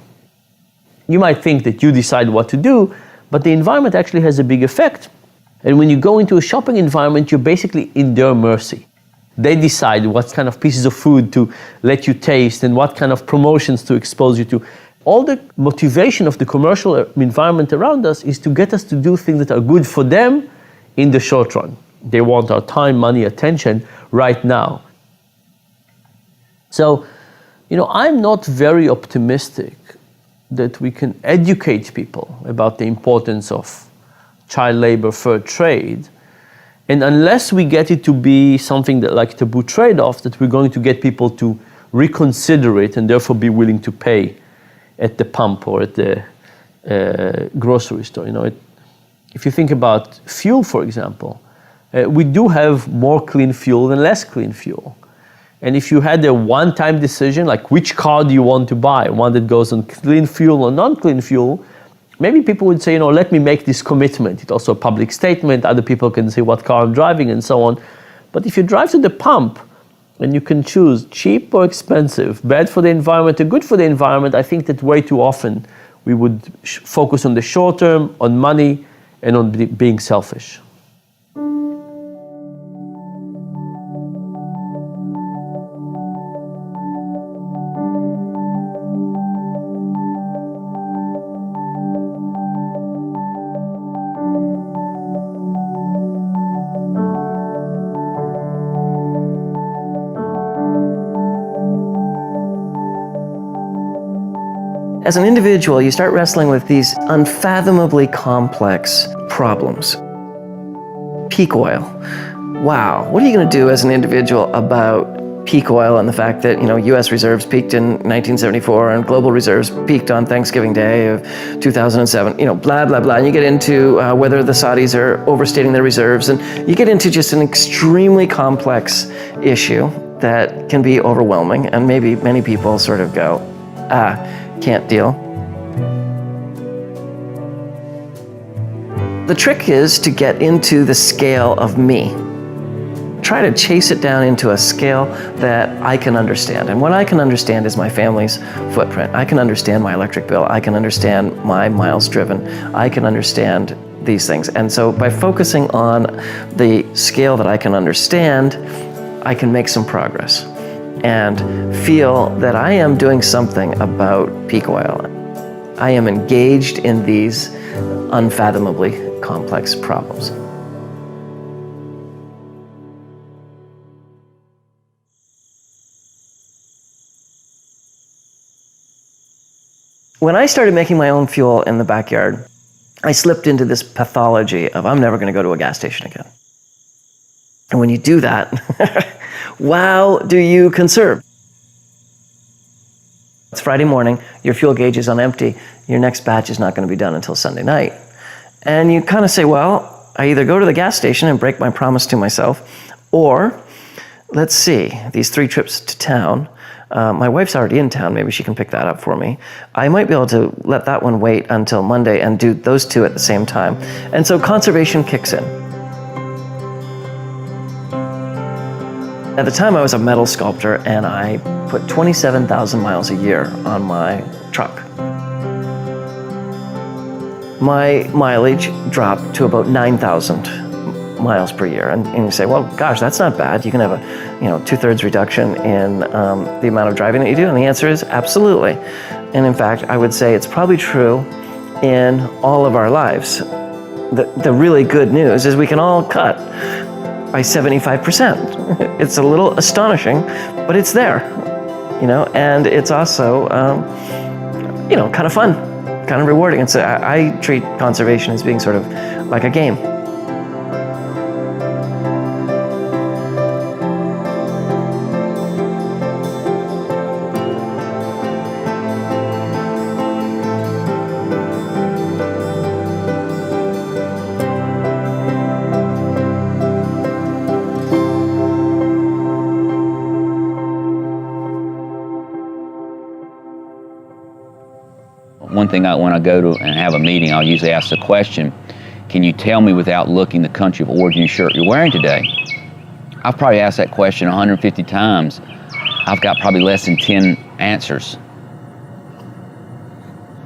You might think that you decide what to do, but the environment actually has a big effect. And when you go into a shopping environment, you're basically in their mercy. They decide what kind of pieces of food to let you taste and what kind of promotions to expose you to. All the motivation of the commercial environment around us is to get us to do things that are good for them in the short run. They want our time, money, attention right now. So, I'm not very optimistic that we can educate people about the importance of child labor, fair trade. And unless we get it to be something that like taboo trade-off, that we're going to get people to reconsider it and therefore be willing to pay at the pump or at the grocery store. If you think about fuel, for example, we do have more clean fuel than less clean fuel. And if you had a one-time decision, like which car do you want to buy, one that goes on clean fuel or non-clean fuel, maybe people would say, let me make this commitment. It's also a public statement. Other people can say what car I'm driving and so on. But if you drive to the pump and you can choose cheap or expensive, bad for the environment or good for the environment, I think that way too often we would focus on the short term, on money, and on being selfish. As an individual, you start wrestling with these unfathomably complex problems. Peak oil. Wow, what are you going to do as an individual about peak oil and the fact that, U.S. reserves peaked in 1974 and global reserves peaked on Thanksgiving Day of 2007, blah, blah, blah. And you get into whether the Saudis are overstating their reserves, and you get into just an extremely complex issue that can be overwhelming, and maybe many people sort of go, can't deal. The trick is to get into the scale of me. Try to chase it down into a scale that I can understand. And what I can understand is my family's footprint. I can understand my electric bill. I can understand my miles driven. I can understand these things. And so by focusing on the scale that I can understand, I can make some progress and feel that I am doing something about peak oil. I am engaged in these unfathomably complex problems. When I started making my own fuel in the backyard, I slipped into this pathology of I'm never going to go to a gas station again. And when you do that, wow, do you conserve? It's Friday morning, your fuel gauge is on empty, your next batch is not going to be done until Sunday night. And you kind of say, well, I either go to the gas station and break my promise to myself, or let's see, these 3 trips to town. My wife's already in town, maybe she can pick that up for me. I might be able to let that one wait until Monday and do those 2 at the same time. And so conservation kicks in. At the time I was a metal sculptor and I put 27,000 miles a year on my truck. My mileage dropped to about 9,000 miles per year. And you say, well, gosh, that's not bad. You can have a 2/3 reduction in the amount of driving that you do. And the answer is absolutely. And in fact, I would say it's probably true in all of our lives. The really good news is we can all cut by 75%. It's a little astonishing, but it's there, and it's also, kind of fun, kind of rewarding. I treat conservation as being sort of like a game. One thing when I go to and have a meeting, I'll usually ask the question, can you tell me without looking the country of origin shirt you're wearing today? I've probably asked that question 150 times. I've got probably less than 10 answers.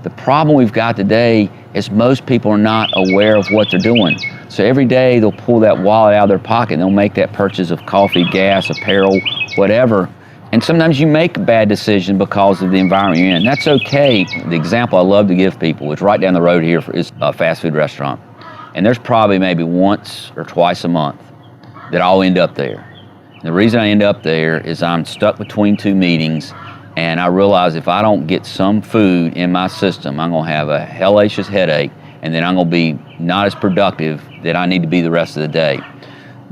The problem we've got today is most people are not aware of what they're doing. So every day they'll pull that wallet out of their pocket and they'll make that purchase of coffee, gas, apparel, whatever. And sometimes you make a bad decision because of the environment you're in. That's okay. The example I love to give people is right down the road here is a fast food restaurant. And there's probably maybe once or twice a month that I'll end up there. The reason I end up there is I'm stuck between two meetings, and I realize if I don't get some food in my system, I'm gonna have a hellacious headache, and then I'm gonna be not as productive that I need to be the rest of the day.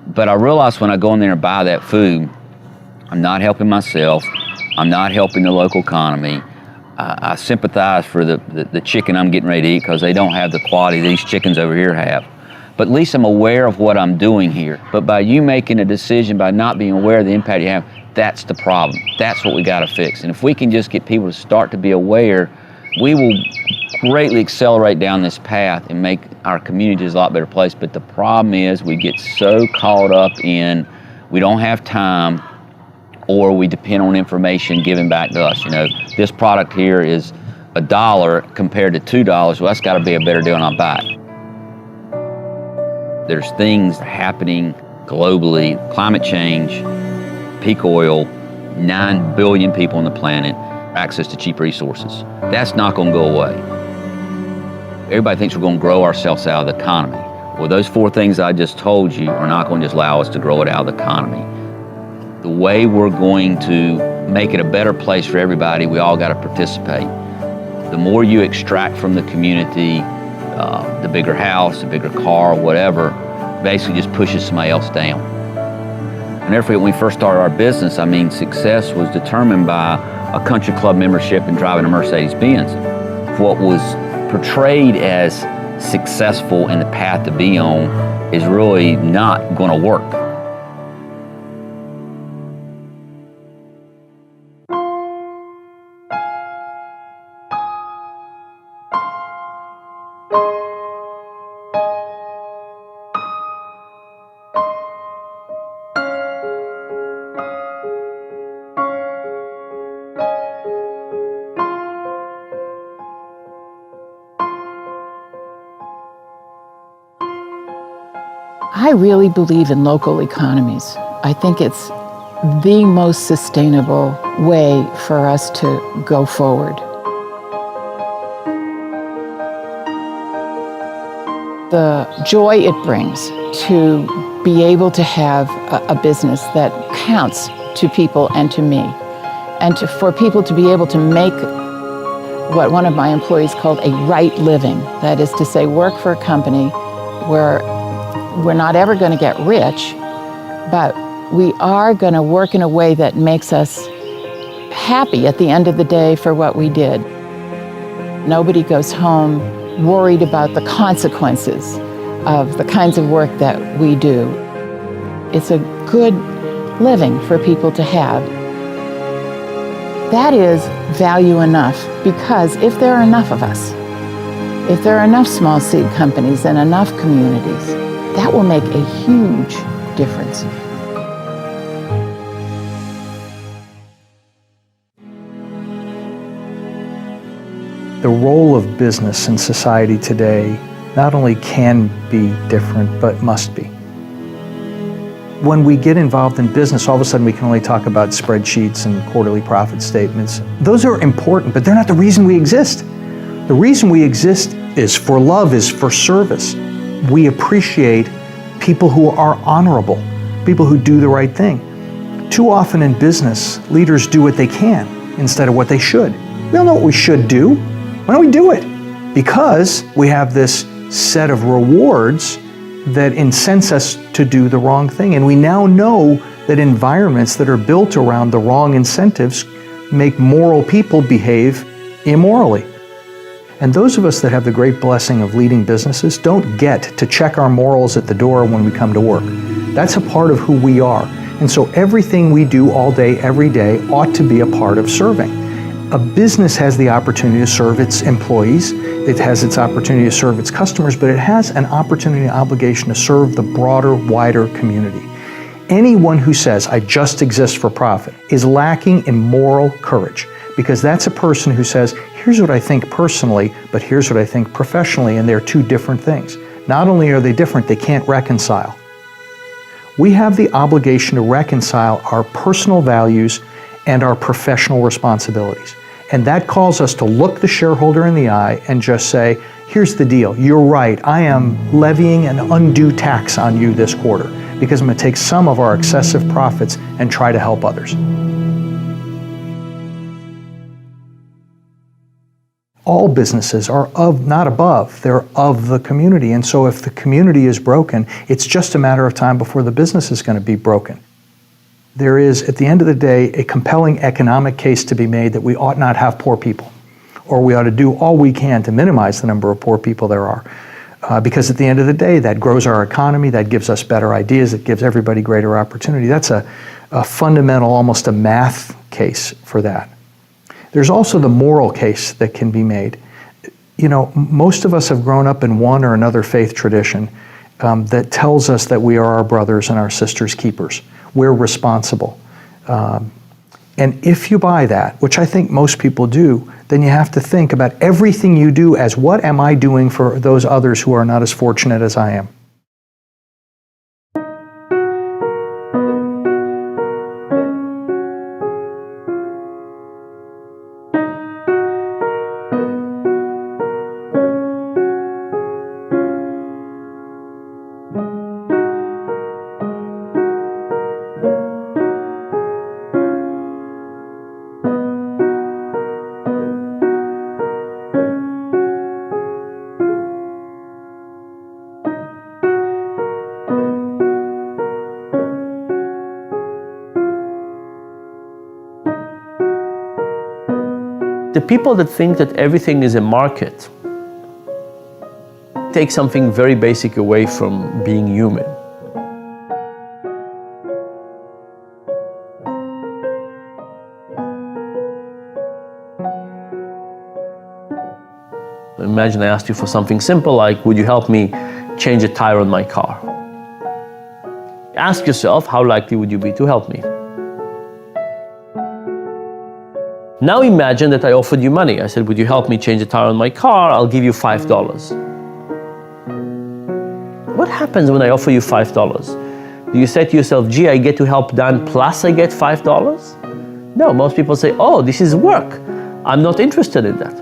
But I realize when I go in there and buy that food, I'm not helping myself, I'm not helping the local economy. I sympathize for the chicken I'm getting ready to eat because they don't have the quality these chickens over here have. But at least I'm aware of what I'm doing here. But by you making a decision, by not being aware of the impact you have, that's the problem. That's what we gotta fix. And if we can just get people to start to be aware, we will greatly accelerate down this path and make our communities a lot better place. But the problem is we get so caught up in, we don't have time, or we depend on information given back to us. You know, this product here is $1 compared to $2. Well, that's got to be a better deal, and I'll buy it. There's things happening globally: climate change, peak oil, 9 billion people on the planet, access to cheap resources. That's not going to go away. Everybody thinks we're going to grow ourselves out of the economy. Well, those 4 things I just told you are not going to just allow us to grow it out of the economy. The way we're going to make it a better place for everybody, we all got to participate. The more you extract from the community, the bigger house, the bigger car, whatever, basically just pushes somebody else down. I'll never forget when we first started our business, I mean, success was determined by a country club membership and driving a Mercedes-Benz. What was portrayed as successful and the path to be on is really not going to work. I really believe in local economies. I think it's the most sustainable way for us to go forward. The joy it brings to be able to have a business that counts to people and to me, and for people to be able to make what one of my employees called a right living. That is to say, work for a company where we're not ever going to get rich, but we are going to work in a way that makes us happy at the end of the day for what we did. Nobody goes home worried about the consequences of the kinds of work that we do. It's a good living for people to have. That is value enough, because if there are enough of us, if there are enough small seed companies and enough communities, that will make a huge difference. The role of business in society today not only can be different, but must be. When we get involved in business, all of a sudden we can only talk about spreadsheets and quarterly profit statements. Those are important, but they're not the reason we exist. The reason we exist is for love, is for service. We appreciate people who are honorable, people who do the right thing. Too often in business, leaders do what they can instead of what they should. We all know what we should do. Why don't we do it? because we have this set of rewards that incense us to do the wrong thing. And we now know that environments that are built around the wrong incentives make moral people behave immorally. And those of us that have the great blessing of leading businesses don't get to check our morals at the door when we come to work. That's a part of who we are. And so everything we do all day, every day, ought to be a part of serving. A business has the opportunity to serve its employees, it has its opportunity to serve its customers, but it has an opportunity and obligation to serve the broader, wider community. Anyone who says, I just exist for profit, is lacking in moral courage, because that's a person who says, here's what I think personally, but here's what I think professionally, and they're two different things. Not only are they different, they can't reconcile. We have the obligation to reconcile our personal values and our professional responsibilities. And that calls us to look the shareholder in the eye and just say, here's the deal, you're right, I am levying an undue tax on you this quarter because I'm going to take some of our excessive profits and try to help others. All businesses are not above, they're of the community. And so if the community is broken, it's just a matter of time before the business is going to be broken. There is, at the end of the day, a compelling economic case to be made that we ought not have poor people, or we ought to do all we can to minimize the number of poor people there are. Because at the end of the day, that grows our economy, that gives us better ideas, it gives everybody greater opportunity. That's a fundamental, almost a math case for that. There's also the moral case that can be made. You know, most of us have grown up in one or another faith tradition that tells us that we are our brothers and our sisters' keepers. We're responsible. And if you buy that, which I think most people do, then you have to think about everything you do as what am I doing for those others who are not as fortunate as I am. The people that think that everything is a market take something very basic away from being human. Imagine I asked you for something simple like, would you help me change a tire on my car? Ask yourself, how likely would you be to help me? Now imagine that I offered you money. I said, would you help me change a tire on my car? I'll give you $5. What happens when I offer you $5? Do you say to yourself, gee, I get to help Dan plus I get $5? No, most people say, oh, this is work. I'm not interested in that.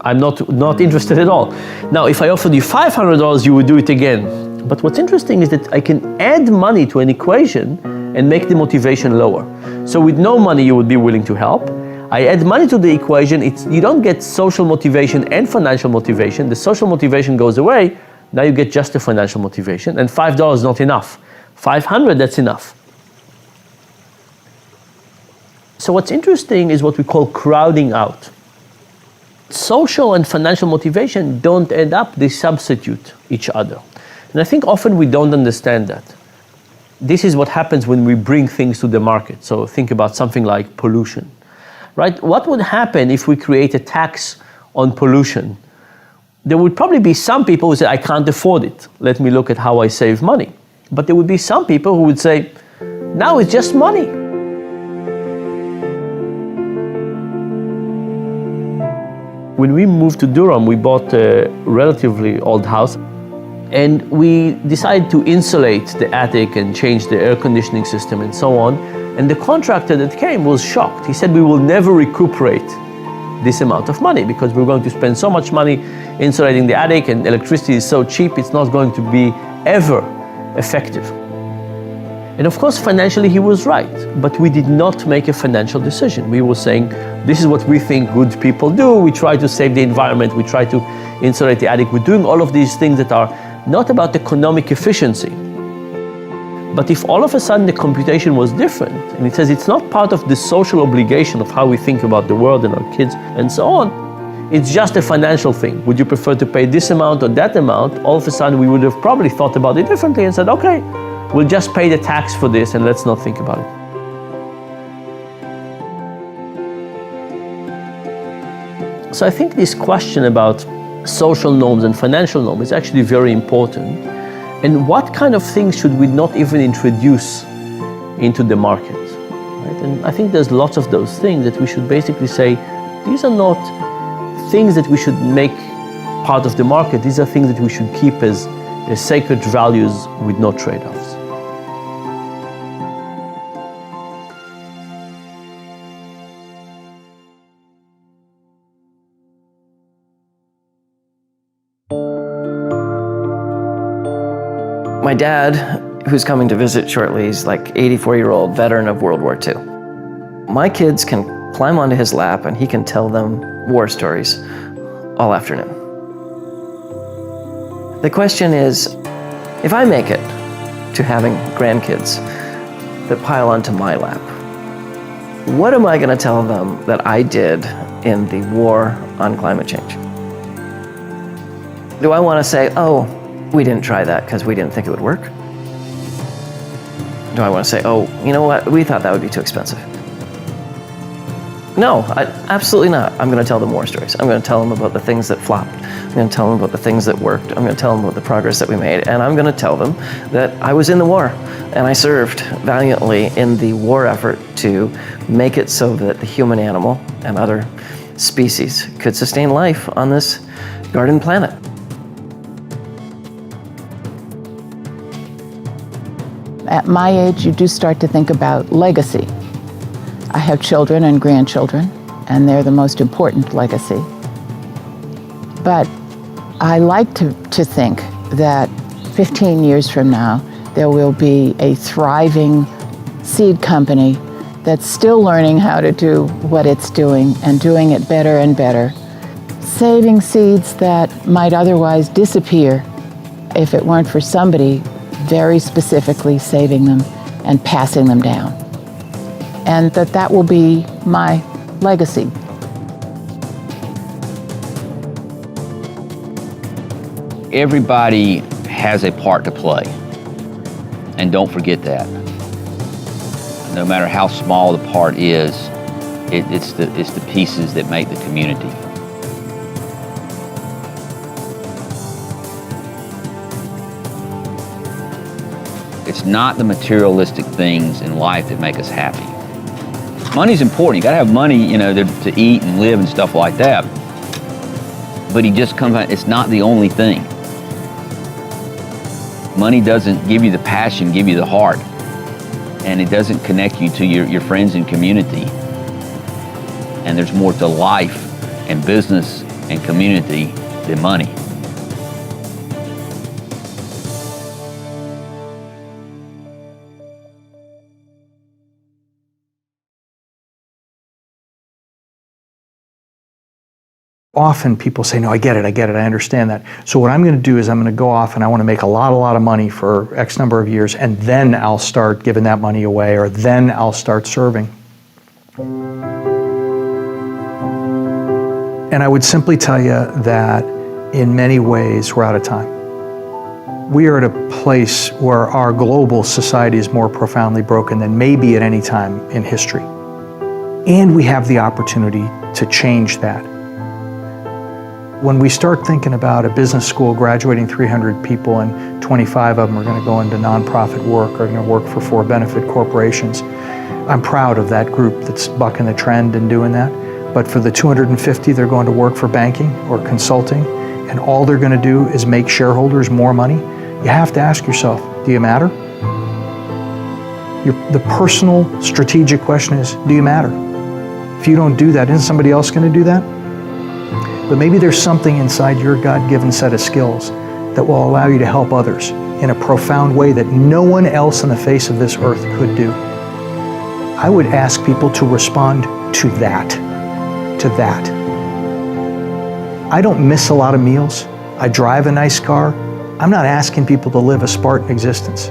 I'm not interested at all. Now, if I offered you $500, you would do it again. But what's interesting is that I can add money to an equation and make the motivation lower. So with no money, you would be willing to help. I add money to the equation, you don't get social motivation and financial motivation. The social motivation goes away, now you get just the financial motivation, and $5 is not enough. $500, that's enough. So what's interesting is what we call crowding out. Social and financial motivation don't end up, they substitute each other. And I think often we don't understand that. This is what happens when we bring things to the market. So think about something like pollution. Right? What would happen if we create a tax on pollution? There would probably be some people who say, I can't afford it. Let me look at how I save money. But there would be some people who would say, now it's just money. When we moved to Durham, we bought a relatively old house. And we decided to insulate the attic and change the air conditioning system and so on. And the contractor that came was shocked. He said, we will never recuperate this amount of money because we're going to spend so much money insulating the attic and electricity is so cheap, it's not going to be ever effective. And of course, financially he was right, but we did not make a financial decision. We were saying, this is what we think good people do. We try to save the environment. We try to insulate the attic. We're doing all of these things that are not about economic efficiency. But if all of a sudden the computation was different, and it says it's not part of the social obligation of how we think about the world and our kids and so on, it's just a financial thing. Would you prefer to pay this amount or that amount? All of a sudden we would have probably thought about it differently and said, okay, we'll just pay the tax for this and let's not think about it. So I think this question about social norms and financial norms is actually very important. And what kind of things should we not even introduce into the market? Right? And I think there's lots of those things that we should basically say, these are not things that we should make part of the market. These are things that we should keep as sacred values with no trade-offs. My dad, who's coming to visit shortly, he's like 84-year-old veteran of World War II. My kids can climb onto his lap and he can tell them war stories all afternoon. The question is, if I make it to having grandkids that pile onto my lap, what am I going to tell them that I did in the war on climate change? Do I want to say, oh, we didn't try that because we didn't think it would work? Do I want to say, oh, you know what, we thought that would be too expensive? No, absolutely not. I'm going to tell them war stories. I'm going to tell them about the things that flopped. I'm going to tell them about the things that worked. I'm going to tell them about the progress that we made. And I'm going to tell them that I was in the war and I served valiantly in the war effort to make it so that the human animal and other species could sustain life on this garden planet. At my age, you do start to think about legacy. I have children and grandchildren, and they're the most important legacy. But I like to think that 15 years from now, there will be a thriving seed company that's still learning how to do what it's doing and doing it better and better, saving seeds that might otherwise disappear if it weren't for somebody very specifically saving them and passing them down. And that will be my legacy. Everybody has a part to play, and don't forget that. No matter how small the part is, it's the pieces that make the community. It's not the materialistic things in life that make us happy. Money's important. You gotta have money, to eat and live and stuff like that. But he just comes out, it's not the only thing. Money doesn't give you the passion, give you the heart. And it doesn't connect you to your friends and community. And there's more to life and business and community than money. Often people say, no, I get it, I understand that. So what I'm going to do is I'm going to go off and I want to make a lot of money for X number of years, and then I'll start giving that money away, or then I'll start serving. And I would simply tell you that in many ways we're out of time. We are at a place where our global society is more profoundly broken than maybe at any time in history. And we have the opportunity to change that. When we start thinking about a business school graduating 300 people and 25 of them are going to go into nonprofit work or going to work for for-benefit corporations, I'm proud of that group that's bucking the trend and doing that. But for the 250, they're going to work for banking or consulting, and all they're going to do is make shareholders more money. You have to ask yourself, do you matter? The personal strategic question is, do you matter? If you don't do that, isn't somebody else going to do that? But maybe there's something inside your God-given set of skills that will allow you to help others in a profound way that no one else on the face of this earth could do. I would ask people to respond to that. I don't miss a lot of meals. I drive a nice car. I'm not asking people to live a Spartan existence.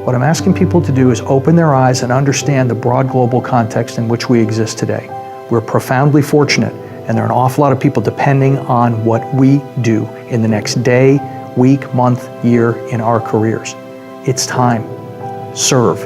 What I'm asking people to do is open their eyes and understand the broad global context in which we exist today. We're profoundly fortunate, and there are an awful lot of people depending on what we do in the next day, week, month, year in our careers. It's time. Serve.